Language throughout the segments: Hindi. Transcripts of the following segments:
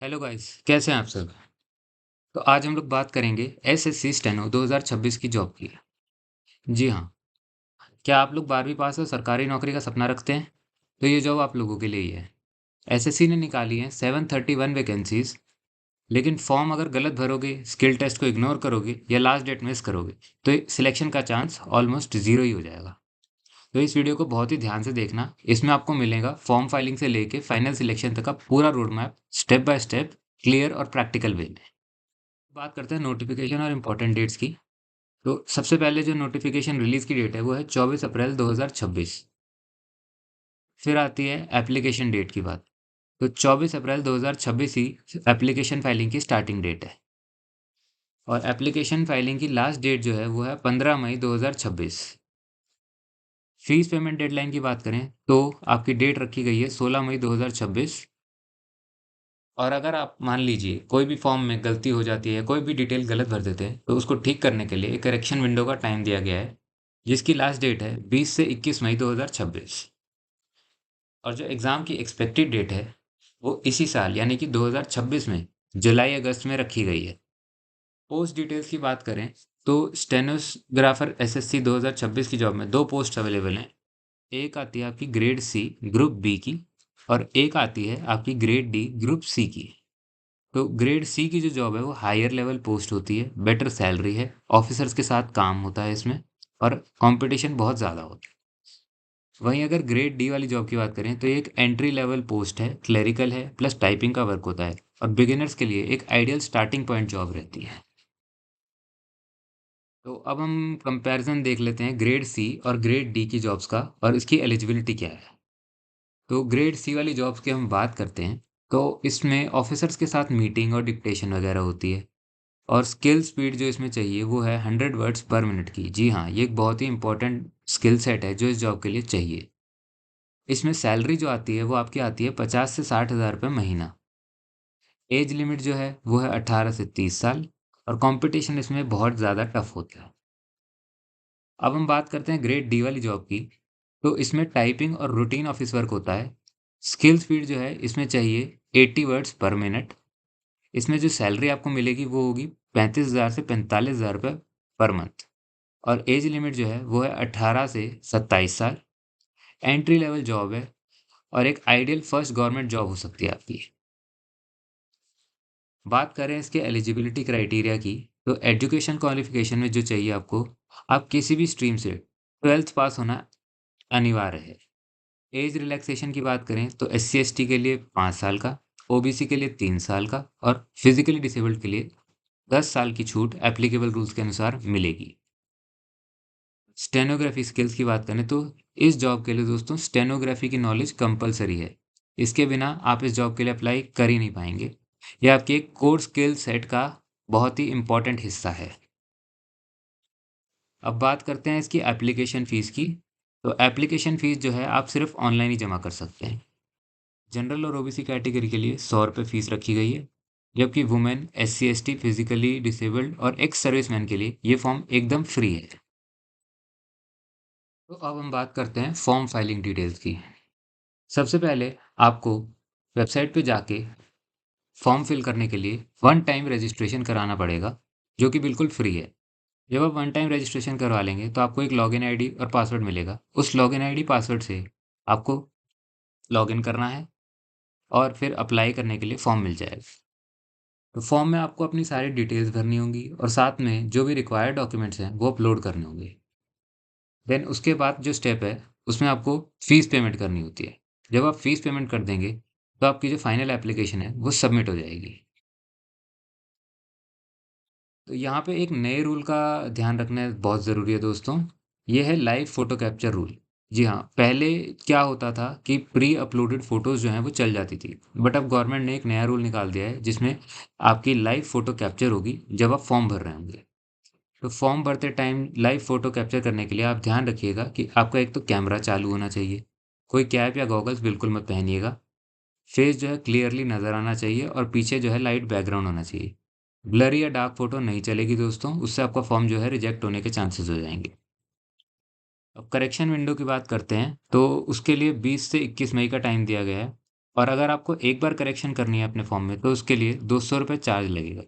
हेलो गाइस, कैसे हैं आप सब? तो आज हम लोग बात करेंगे एसएससी स्टेनो 2026 की जॉब की। जी हाँ, क्या आप लोग 12वीं पास और सरकारी नौकरी का सपना रखते हैं? तो ये जॉब आप लोगों के लिए ही है। एसएससी ने निकाली है 731 वैकेंसीज, लेकिन फॉर्म अगर गलत भरोगे, स्किल टेस्ट को इग्नोर करोगे या लास्ट डेट मिस करोगे, तो सिलेक्शन का चांस ऑलमोस्ट ज़ीरो ही हो जाएगा। तो इस वीडियो को बहुत ही ध्यान से देखना। इसमें आपको मिलेगा फॉर्म फाइलिंग से लेके फाइनल सिलेक्शन तक का पूरा road map, step by step, clear और प्रैक्टिकल वे में। बात करते हैं नोटिफिकेशन और इम्पोर्टेंट डेट्स की। तो सबसे पहले जो नोटिफिकेशन रिलीज की डेट है वो है 24 अप्रैल 2026। फिर आती है एप्लीकेशन डेट की बात। तो 24 अप्रैल 2026 ही एप्लीकेशन फाइलिंग की स्टार्टिंग डेट है। और एप्लीकेशन फाइलिंग की लास्ट डेट जो है वो है 15 मई 2026। फीस पेमेंट डेडलाइन की बात करें तो आपकी डेट रखी गई है 16 मई 2026। और अगर आप मान लीजिए कोई भी फॉर्म में गलती हो जाती है, कोई भी डिटेल गलत भर देते हैं, तो उसको ठीक करने के लिए एक करेक्शन विंडो का टाइम दिया गया है, जिसकी लास्ट डेट है 20 से 21 मई 2026। और जो एग्ज़ाम की एक्सपेक्टेड डेट है वो इसी साल यानी कि 2026 में जुलाई अगस्त में रखी गई है। पोस्ट डिटेल्स की बात करें तो स्टेनोग्राफर एसएससी 2026 की जॉब में दो पोस्ट अवेलेबल हैं। एक आती है आपकी ग्रेड सी ग्रुप बी की, और एक आती है आपकी ग्रेड डी ग्रुप सी की। तो ग्रेड सी की जो जॉब है वो हायर लेवल पोस्ट होती है, बेटर सैलरी है, ऑफिसर्स के साथ काम होता है इसमें, और कंपटीशन बहुत ज़्यादा होता है। वहीं अगर ग्रेड डी वाली जॉब की बात करें तो ये एक एंट्री लेवल पोस्ट है, क्लरिकल है, प्लस टाइपिंग का वर्क होता है, और बिगिनर्स के लिए एक आइडियल स्टार्टिंग पॉइंट जॉब रहती है। तो अब हम कंपैरिजन देख लेते हैं ग्रेड सी और ग्रेड डी की जॉब्स का, और इसकी एलिजिबिलिटी क्या है। तो ग्रेड सी वाली जॉब्स की हम बात करते हैं, तो इसमें ऑफिसर्स के साथ मीटिंग और डिक्टेशन वगैरह होती है। और स्किल स्पीड जो इसमें चाहिए वो है 100 वर्ड्स पर मिनट की। जी हाँ, ये एक बहुत ही इंपॉर्टेंट स्किल सेट है जो इस जॉब के लिए चाहिए। इसमें सैलरी जो आती है वो आपकी आती है 50 से 60 हज़ार रुपये महीना। एज लिमिट जो है वो है 18 से 30 साल, और कंपटीशन इसमें बहुत ज़्यादा टफ होता है। अब हम बात करते हैं ग्रेड डी वाली जॉब की। तो इसमें टाइपिंग और रूटीन ऑफिस वर्क होता है। स्किल स्पीड जो है इसमें चाहिए 80 वर्ड्स पर मिनट। इसमें जो सैलरी आपको मिलेगी वो होगी 35,000 से 45,000 रुपये पर मंथ। और एज लिमिट जो है वो है 18 से 27 साल। एंट्री लेवल जॉब है, और एक आइडियल फर्स्ट गवर्नमेंट जॉब हो सकती है आपकी। बात करें इसके एलिजिबिलिटी क्राइटेरिया की, तो एजुकेशन क्वालिफिकेशन में जो चाहिए आपको, आप किसी भी स्ट्रीम से 12th पास होना अनिवार्य है। एज रिलैक्सेशन की बात करें तो एस सी एस टी के लिए 5 साल का, ओबीसी के लिए 3 साल का, और फिजिकली डिसेबल्ड के लिए 10 साल की छूट एप्लीकेबल रूल्स के अनुसार मिलेगी। स्टेनोग्राफी स्किल्स की बात करें तो इस जॉब के लिए दोस्तों स्टेनोग्राफी की नॉलेज कंपलसरी है। इसके बिना आप इस जॉब के लिए अप्लाई कर ही नहीं पाएंगे। यह आपके एक कोर स्किल सेट का बहुत ही इम्पोर्टेंट हिस्सा है। अब बात करते हैं इसकी एप्लीकेशन फ़ीस की। तो एप्लीकेशन फ़ीस जो है आप सिर्फ ऑनलाइन ही जमा कर सकते हैं। जनरल और ओबीसी कैटेगरी के लिए 100 रुपये फ़ीस रखी गई है, जबकि women, S C S T, physically disabled और एक्स सर्विसमैन के लिए ये फॉर्म एकदम फ्री है। तो अब हम बात करते हैं फॉर्म फाइलिंग डिटेल्स की। सबसे पहले आपको वेबसाइट पे जाके फॉर्म फिल करने के लिए वन टाइम रजिस्ट्रेशन कराना पड़ेगा, जो कि बिल्कुल फ्री है। जब आप वन टाइम रजिस्ट्रेशन करवा लेंगे तो आपको एक लॉगिन आईडी और पासवर्ड मिलेगा। उस लॉगिन आईडी पासवर्ड से आपको लॉगिन करना है, और फिर अप्लाई करने के लिए फॉर्म मिल जाएगा। तो फॉर्म में आपको अपनी सारी डिटेल्स भरनी होंगी, और साथ में जो भी रिक्वायर्ड डॉक्यूमेंट्स हैं वो अपलोड करने होंगे। देन उसके बाद जो स्टेप है उसमें आपको फ़ीस पेमेंट करनी होती है। जब आप फ़ीस पेमेंट कर देंगे तो आपकी जो फाइनल एप्लीकेशन है वो सबमिट हो जाएगी। तो यहाँ पे एक नए रूल का ध्यान रखना बहुत ज़रूरी है दोस्तों। ये है लाइव फ़ोटो कैप्चर रूल। जी हाँ, पहले क्या होता था कि प्री अपलोडेड फ़ोटोज़ जो हैं वो चल जाती थी। बट अब गवर्नमेंट ने एक नया रूल निकाल दिया है जिसमें आपकी लाइव फ़ोटो कैप्चर होगी जब आप फॉर्म भर रहे होंगे। तो फॉर्म भरते टाइम लाइव फ़ोटो कैप्चर करने के लिए आप ध्यान रखिएगा कि आपका एक तो कैमरा चालू होना चाहिए। कोई कैप या गॉगल्स बिल्कुल मत पहनिएगा। फेस जो है क्लियरली नज़र आना चाहिए, और पीछे जो है लाइट बैकग्राउंड होना चाहिए। ब्लरी या डार्क फोटो नहीं चलेगी दोस्तों, उससे आपका फॉर्म जो है रिजेक्ट होने के चांसेस हो जाएंगे। अब करेक्शन विंडो की बात करते हैं, तो उसके लिए 20 से 21 मई का टाइम दिया गया है। और अगर आपको एक बार करेक्शन करनी है अपने फॉर्म में तो उसके लिए 200 रुपये चार्ज लगेगा।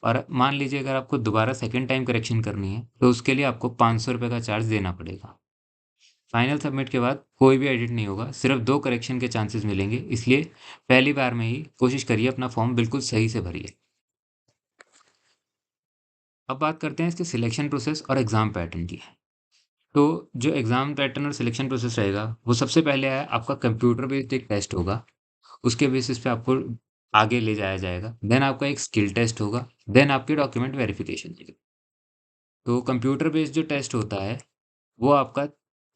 और मान लीजिए अगर आपको दोबारा सेकंड टाइम करेक्शन करनी है तो उसके लिए आपको 500 रुपये का चार्ज देना पड़ेगा। फाइनल सबमिट के बाद कोई भी एडिट नहीं होगा, सिर्फ 2 करेक्शन के चांसेस मिलेंगे, इसलिए पहली बार में ही कोशिश करिए अपना फॉर्म बिल्कुल सही से भरिए। अब बात करते हैं इसके सिलेक्शन प्रोसेस और एग्ज़ाम पैटर्न की। तो जो एग्ज़ाम पैटर्न और सिलेक्शन प्रोसेस रहेगा, वो सबसे पहले है आपका कंप्यूटर बेस्ड एक टेस्ट होगा। उसके बेसिस पे आपको आगे ले जाया जाएगा। देन आपका एक स्किल टेस्ट होगा, देन आपकी डॉक्यूमेंट वेरिफिकेशन। तो कंप्यूटर बेस्ड जो टेस्ट होता है, वो आपका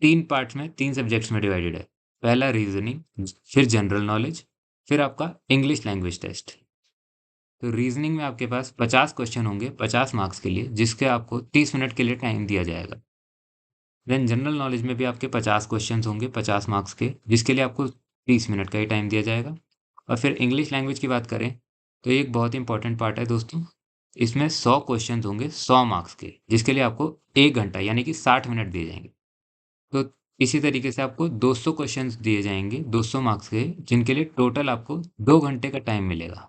3 पार्ट्स में 3 सब्जेक्ट्स में डिवाइडेड है। पहला रीज़निंग, फिर जनरल नॉलेज, फिर आपका इंग्लिश लैंग्वेज टेस्ट। तो रीज़निंग में आपके पास 50 क्वेश्चन होंगे 50 मार्क्स के लिए, जिसके आपको 30 मिनट के लिए टाइम दिया जाएगा। देन जनरल नॉलेज में भी आपके 50 क्वेश्चंस होंगे 50 मार्क्स के, जिसके लिए आपको 30 मिनट का ही टाइम दिया जाएगा। और फिर इंग्लिश लैंग्वेज की बात करें तो ये एक बहुत ही इंपॉर्टेंट पार्ट है दोस्तों। इसमें 100 क्वेश्चंस होंगे 100 मार्क्स के, जिसके लिए आपको 1 घंटा यानी कि 60 मिनट दिए जाएंगे। तो इसी तरीके से आपको 200 क्वेश्चंस दिए जाएंगे 200 मार्क्स के, जिनके लिए टोटल आपको 2 घंटे का टाइम मिलेगा।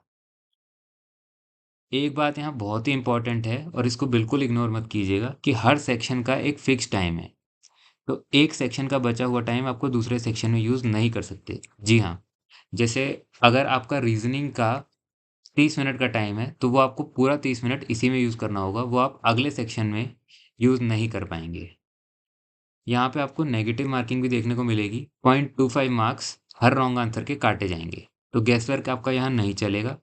एक बात यहाँ बहुत ही इंपॉर्टेंट है और इसको बिल्कुल इग्नोर मत कीजिएगा कि हर सेक्शन का एक फिक्स टाइम है। तो एक सेक्शन का बचा हुआ टाइम आपको दूसरे सेक्शन में यूज़ नहीं कर सकते। जी हाँ, जैसे अगर आपका रीज़निंग का 30 मिनट का टाइम है, तो वो आपको पूरा 30 मिनट इसी में यूज़ करना होगा, वो आप अगले सेक्शन में यूज़ नहीं कर पाएँगे। यहाँ पे आपको नेगेटिव मार्किंग भी देखने को मिलेगी, 0.25 मार्क्स हर रॉन्ग आंसर के काटे जाएँगे। तो गेस वर्क आपका यहाँ नहीं चलेगा,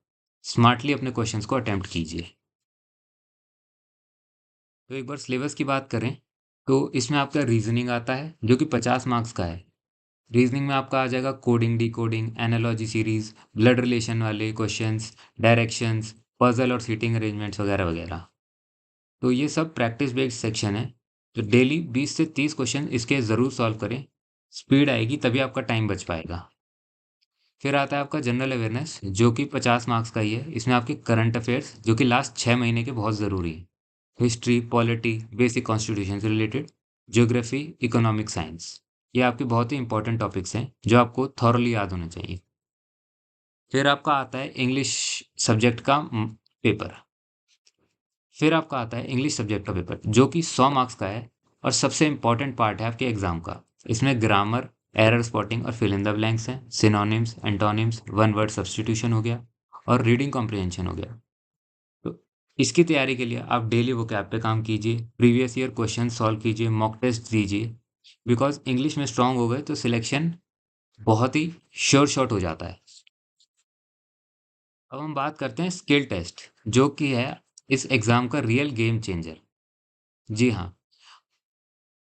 स्मार्टली अपने क्वेश्चंस को अटेम्प्ट कीजिए। तो एक बार सिलेबस की बात करें, तो इसमें आपका रीज़निंग आता है, जो कि 50 मार्क्स का है। रीजनिंग में आपका आ जाएगा coding, decoding, analogy series, blood relation वाले क्वेश्चंस, डायरेक्शंस, पजल और सीटिंग अरेंजमेंट्स वगैरह वगैरह। तो ये सब प्रैक्टिस बेस्ड सेक्शन है। तो डेली 20 से 30 क्वेश्चन इसके ज़रूर सॉल्व करें। स्पीड आएगी तभी आपका टाइम बच पाएगा। फिर आता है आपका जनरल अवेयरनेस, जो कि 50 मार्क्स का ही है। इसमें आपके करंट अफेयर्स, जो कि लास्ट 6 महीने के बहुत ज़रूरी हैं, हिस्ट्री, पॉलिटी, बेसिक कॉन्स्टिट्यूशन से रिलेटेड, ज्योग्राफी, इकोनॉमिक साइंस, ये आपके बहुत ही इंपॉर्टेंट टॉपिक्स हैं जो आपको थॉरली याद होने चाहिए। फिर आपका आता है इंग्लिश सब्जेक्ट का पेपर। फिर आपका आता है इंग्लिश सब्जेक्ट का पेपर, जो कि 100 मार्क्स का है और सबसे इंपॉर्टेंट पार्ट है आपके एग्जाम का। इसमें ग्रामर, एरर स्पॉटिंग और फिल इन द ब्लैंक्स हैं, synonyms, antonyms, one word substitution हो गया और रीडिंग कॉम्प्रिहेंशन हो गया। तो इसकी तैयारी के लिए आप डेली वोकैब पे काम कीजिए, प्रीवियस ईयर क्वेश्चन सॉल्व कीजिए, मॉक टेस्ट दीजिए। बिकॉज इंग्लिश में स्ट्रांग हो गए तो सिलेक्शन बहुत ही श्योर शॉट हो जाता है। अब हम बात करते हैं स्किल टेस्ट, जो कि है इस एग्ज़ाम का रियल गेम चेंजर। जी हाँ,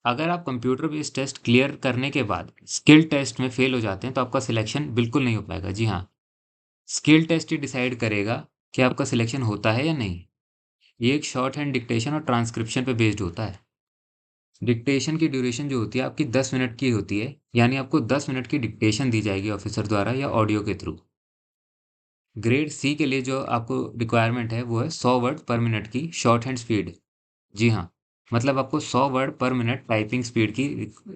अगर आप कंप्यूटर बेस्ड टेस्ट क्लियर करने के बाद स्किल टेस्ट में फेल हो जाते हैं तो आपका सिलेक्शन बिल्कुल नहीं हो पाएगा। जी हाँ, स्किल टेस्ट ही डिसाइड करेगा कि आपका सिलेक्शन होता है या नहीं। ये एक शॉर्ट हैंड डिक्टेशन और ट्रांसक्रिप्शन पे बेस्ड होता है। डिक्टेशन की ड्यूरेशन जो होती है आपकी 10 मिनट की होती है, यानी आपको 10 मिनट की डिक्टेशन दी जाएगी ऑफिसर द्वारा या ऑडियो के थ्रू। ग्रेड सी के लिए जो आपको रिक्वायरमेंट है वो है 100 वर्ड पर मिनट की शॉर्ट हैंड स्पीड। जी हाँ, मतलब आपको 100 वर्ड पर मिनट टाइपिंग स्पीड की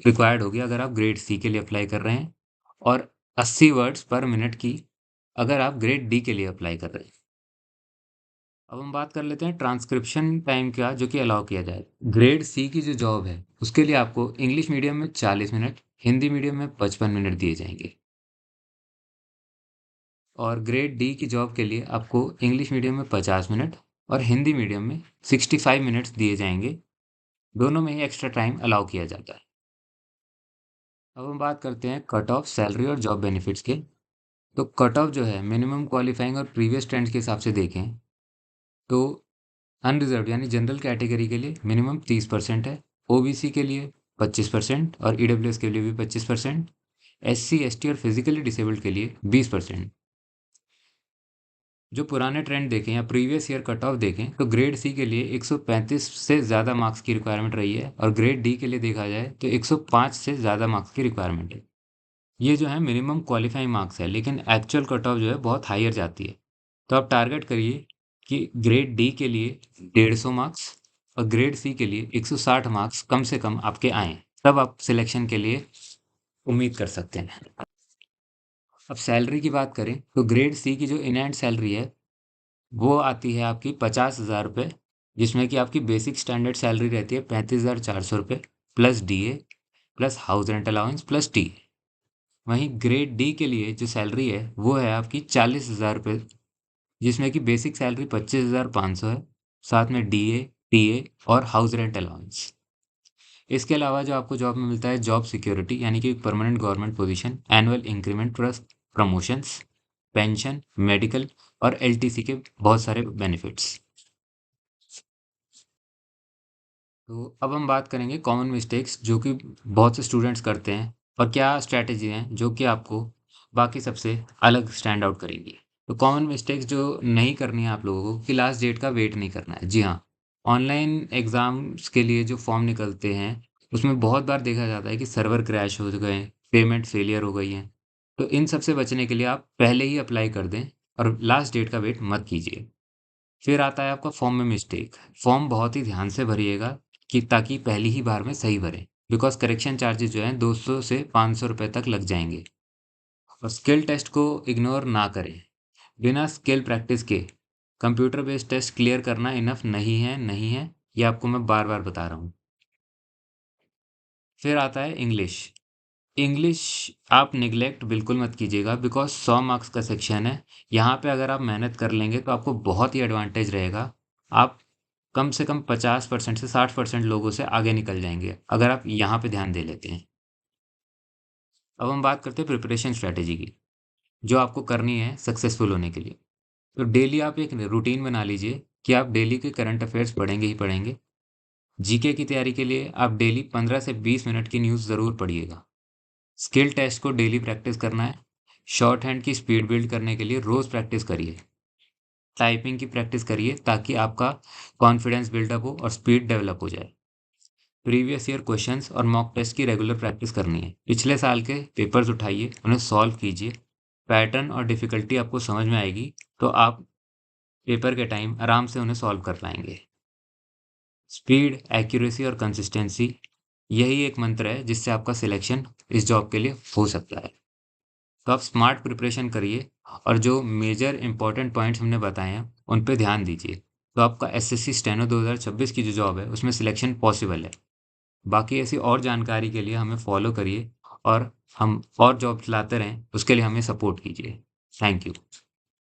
रिक्वायर्ड होगी अगर आप ग्रेड सी के लिए अप्लाई कर रहे हैं, और 80 वर्ड्स पर मिनट की अगर आप ग्रेड डी के लिए अप्लाई कर रहे हैं। अब हम बात कर लेते हैं ट्रांसक्रिप्शन टाइम का, जो कि अलाउ किया जाए। ग्रेड सी की जो जॉब है उसके लिए आपको इंग्लिश मीडियम में 40 मिनट, हिंदी मीडियम में 55 मिनट दिए जाएंगे। और ग्रेड डी की जॉब के लिए आपको इंग्लिश मीडियम में 50 मिनट और हिंदी मीडियम में 65 मिनट्स दिए जाएंगे। दोनों में ही एक्स्ट्रा टाइम अलाउ किया जाता है। अब हम बात करते हैं कट ऑफ, सैलरी और जॉब बेनिफिट्स के। तो कट ऑफ जो है मिनिमम क्वालिफाइंग और प्रीवियस ट्रेंड्स के हिसाब से देखें तो अनरिजर्व्ड यानी जनरल कैटेगरी के लिए मिनिमम 30% है, ओबीसी के लिए 25% और ईडब्ल्यूएस के लिए भी 25%, एससी एसटी और फिजिकली डिसेबल्ड के लिए 20%। जो पुराने ट्रेंड देखें या प्रीवियस ईयर कट ऑफ देखें तो ग्रेड सी के लिए 135 से ज़्यादा मार्क्स की रिक्वायरमेंट रही है और ग्रेड डी के लिए देखा जाए तो 105 से ज़्यादा मार्क्स की रिक्वायरमेंट है। ये जो है मिनिमम क्वालिफाइंग मार्क्स है, लेकिन एक्चुअल कट ऑफ जो है बहुत हायर जाती है। तो आप टारगेट करिए कि ग्रेड डी के लिए 150 मार्क्स और ग्रेड सी के लिए 160 मार्क्स कम से कम आपके आएँ, तब आप सिलेक्शन के लिए उम्मीद कर सकते हैं। अब सैलरी की बात करें तो ग्रेड सी की जो इन हैंड सैलरी है वो आती है आपकी 50,000 रुपये, जिसमें कि आपकी बेसिक स्टैंडर्ड सैलरी रहती है 35,400 रुपये plus DA plus house rent allowance plus T. वहीं ग्रेड डी के लिए जो सैलरी है वो है आपकी 40,000 रुपये, जिसमें कि बेसिक सैलरी 25,500 है, साथ में डीए, टीए और हाउस रेंट अलाउंस। इसके अलावा जो आपको जॉब में मिलता है जॉब सिक्योरिटी, यानी कि permanent government position, annual increment plus promotions, pension, medical और एलटीसी के बहुत सारे बेनिफिट्स। तो अब हम बात करेंगे कॉमन मिस्टेक्स जो कि बहुत से स्टूडेंट्स करते हैं और क्या स्ट्रैटेजी हैं जो कि आपको बाकी सबसे अलग स्टैंड आउट करेंगी। तो कॉमन मिस्टेक्स जो नहीं करनी है आप लोगों को कि लास्ट डेट का वेट नहीं करना है। जी हाँ, ऑनलाइन एग्ज़ाम्स के लिए जो फॉर्म निकलते हैं उसमें बहुत बार देखा जाता है कि सर्वर क्रैश हो गए, पेमेंट फेलियर हो गई है। तो इन सब से बचने के लिए आप पहले ही अप्लाई कर दें और लास्ट डेट का वेट मत कीजिए। फिर आता है आपका फॉर्म में मिस्टेक। फॉर्म बहुत ही ध्यान से भरिएगा कि ताकि पहली ही बार में सही भरें, बिकॉज करेक्शन चार्जेस जो हैं 200 से 500 रुपये तक लग जाएंगे। और स्किल टेस्ट को इग्नोर ना करें। बिना स्किल प्रैक्टिस के कंप्यूटर बेस्ड टेस्ट क्लियर करना इनफ नहीं है, ये आपको मैं बार बार बता रहा हूँ। फिर आता है इंग्लिश। इंग्लिश आप निगलेक्ट बिल्कुल मत कीजिएगा, बिकॉज 100 मार्क्स का सेक्शन है। यहाँ पे अगर आप मेहनत कर लेंगे तो आपको बहुत ही एडवांटेज रहेगा। आप कम से कम 50% से 60% लोगों से आगे निकल जाएंगे अगर आप यहाँ पे ध्यान दे लेते हैं। अब हम बात करते हैं प्रिपरेशन स्ट्रैटेजी की, जो आपको करनी है सक्सेसफुल होने के लिए। तो डेली आप एक रूटीन बना लीजिए कि आप डेली के करंट अफेयर्स पढ़ेंगे ही पढ़ेंगे। जीके की तैयारी के लिए आप डेली 15 से 20 मिनट की न्यूज़ ज़रूर पढ़िएगा। स्किल टेस्ट को डेली प्रैक्टिस करना है। शॉर्ट हैंड की स्पीड बिल्ड करने के लिए रोज़ प्रैक्टिस करिए। टाइपिंग की प्रैक्टिस करिए ताकि आपका कॉन्फिडेंस बिल्डअप हो और स्पीड डेवलप हो जाए। प्रीवियस ईयर क्वेश्चंस और मॉक टेस्ट की रेगुलर प्रैक्टिस करनी है। पिछले साल के पेपर्स उठाइए, उन्हें सॉल्व कीजिए। पैटर्न और डिफ़िकल्टी आपको समझ में आएगी, तो आप पेपर के टाइम आराम से उन्हें सॉल्व कर पाएँगे। स्पीड, एक्यूरेसी और कंसिस्टेंसी, यही एक मंत्र है जिससे आपका सिलेक्शन इस जॉब के लिए हो सकता है। तो आप स्मार्ट प्रिपरेशन करिए और जो मेजर इंपॉर्टेंट पॉइंट्स हमने बताए हैं, उन पे ध्यान दीजिए। तो आपका एसएससी स्टेनो 2026 की जो जॉब है, उसमें सिलेक्शन पॉसिबल है। बाकी ऐसी और जानकारी के लिए हमें फॉलो करिए और हम और जॉब्स लाते रहें, उसके लिए हमें सपोर्ट कीजिए। Thank you.